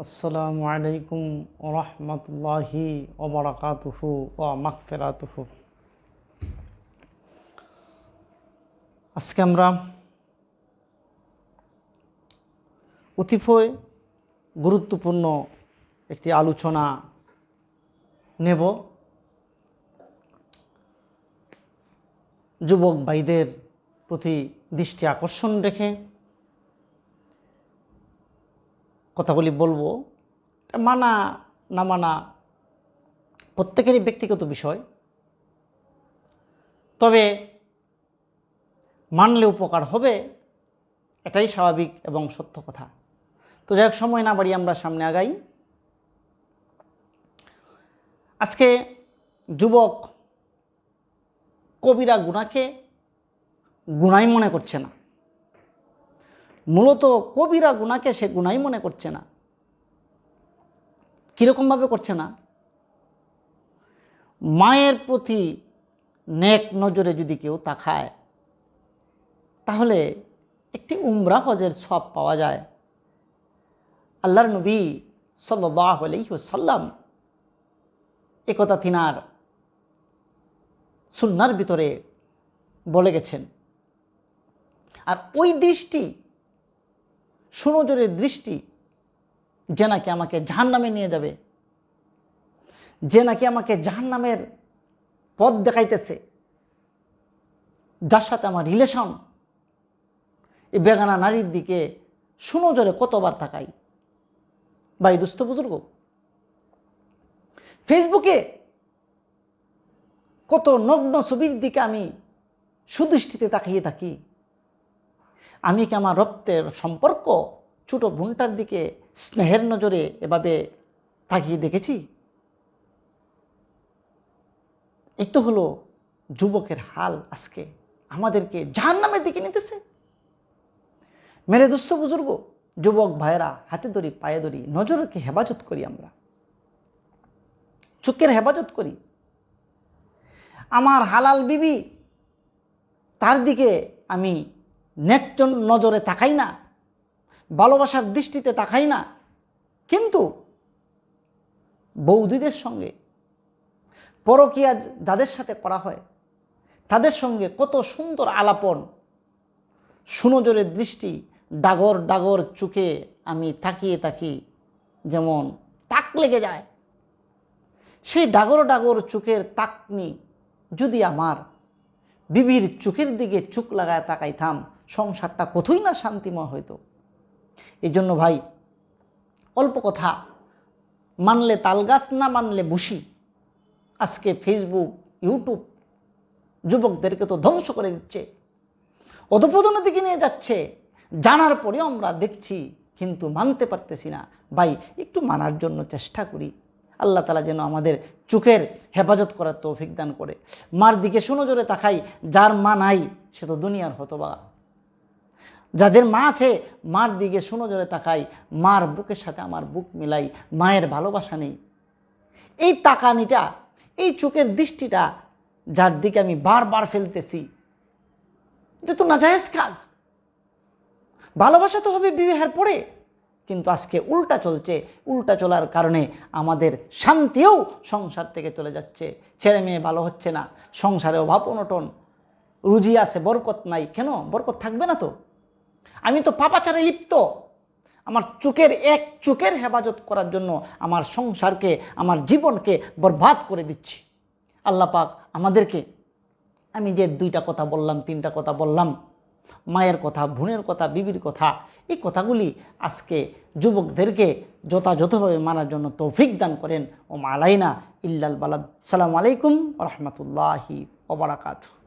আসসালামু আলাইকুম ওয়া রাহমাতুল্লাহি ওয়া বারাকাতুহু ওয়া মাগফিরাতুহু। আজকে আমরা অতিশয় গুরুত্বপূর্ণ একটি আলোচনা নেব। যুবক ভাইদের প্রতি দৃষ্টি আকর্ষণ রেখে কথাগুলি বলবো। মানা না মানা প্রত্যেকেরই ব্যক্তিগত বিষয়, তবে মানলে উপকার হবে এটাই স্বাভাবিক এবং সত্য কথা। তো যাই হোক, সময় না বাড়িয়ে আমরা সামনে আগাই। আজকে যুবক কবিরা গুনাহকে গুনাই মনে করছে না। মূলত কবিরা গুনাহকে সে গুনাই মনে করছে না। কীরকমভাবে করছে না? মায়ের প্রতি নেক নজরে যদি কেউ তাকায় তাহলে একটি উমরা হজের সওয়াব পাওয়া যায়। আল্লাহর নবী সাল্লাল্লাহু আলাইহি ওয়াসাল্লাম একথা তিনার সুন্নাহর ভিতরে বলে গেছেন। আর ওই দৃষ্টি, সুনজরের দৃষ্টি, যে নাকি আমাকে জাহান্নামে নিয়ে যাবে, যে নাকি আমাকে জাহান্নামের পথ দেখাইতেছে, যার সাথে আমার রিলেশন, এই বেগানা নারীর দিকে সুনজরে কতবার তাকাই। ভাই দোস্ত বুজুর্গ, ফেসবুকে কত নগ্ন ছবির দিকে আমি সুদৃষ্টিতে তাকিয়ে থাকি। আমি কি আমার রক্তের সম্পর্ক ছোট বোনটার দিকে স্নেহের নজরে এভাবে তাকিয়ে দেখেছি? এই তো হলো যুবকের হাল। আজকে আমাদেরকে জাহান্নামের দিকে নিতেছে। মেরে দোস্ত বুজুর্গ, যুবক ভাইয়েরা, হাতে ধরি পায়ে ধরি, নজরকে হেফাজত করি, আমরা চোখের হেফাজত করি। আমার হালাল বিবি, তার দিকে আমি নেক নজরে তাকাই না, ভালোবাসার দৃষ্টিতে তাকাই না, কিন্তু বৌদিদের সঙ্গে পরকীয়া যাদের সাথে করা হয় তাদের সঙ্গে কত সুন্দর আলাপন, সুনজরের দৃষ্টি, ডাগর ডাগর চোখে আমি তাকিয়ে থাকি, যেমন তাক লেগে যায়। সেই ডাগর ডাগর চোখের তাকনি যদি আমার বিবির চোখের দিকে চোখ লাগায় তাকাইতাম, সংসারটা কতই না শান্তিময় হইতো। এই জন্য ভাই, অল্প কথা, মানলে তালগাছ, না মানলে বসি। আজকে ফেসবুক, ইউটিউব যুবকদেরকে তো ধ্বংস করে দিচ্ছে, অধঃপতনের দিকে নিয়ে যাচ্ছে। জানার পরেও আমরা দেখছি, কিন্তু মানতে পারতেছি না। ভাই একটু মানার জন্য চেষ্টা করি। আল্লাহ তাআলা যেন আমাদের চোখের হেফাজত করার তৌফিক দান করে। মার দিকে সুনজরে তাকাই, যার মা নাই সে তো দুনিয়ার হতভাগা। যাদের মা আছে, মার দিকে সুনজরে তাকাই, মার বুকের সাথে আমার বুক মিলাই, মায়ের ভালোবাসা নেই। এই তাকানিটা, এই চোখের দৃষ্টিটা যার দিকে আমি বারবার ফেলতেছি, এটা তো নাজায়েজ কাজ। ভালোবাসা তো হবে বিবাহের পরে, কিন্তু আজকে উল্টা চলছে। উল্টা চলার কারণে আমাদের শান্তিও সংসার থেকে চলে যাচ্ছে। ছেলে মেয়ে ভালো হচ্ছে না, সংসারে অভাব অনটন, রুজি আছে বরকত নাই। কেন বরকত থাকবে না? তো আমি তো পাপাচারে লিপ্ত। আমার চোখের হেফাজত করার জন্য আমার সংসারকে, আমার জীবনকে বরবাদ করে দিচ্ছি। আল্লাহ পাক আমাদেরকে, আমি যে 2টা কথা বললাম, 3টা কথা বললাম, মায়ের কথা, বোনের কথা, বিবির কথা, এই কথাগুলি আজকে যুবকদেরকে যথাযথভাবে মানার জন্য তৌফিক দান করেন। ও মালাইনা ইল্লাল বালাদ। আসসালামু আলাইকুম ওয়া রাহমাতুল্লাহি ওয়া বারাকাতুহু।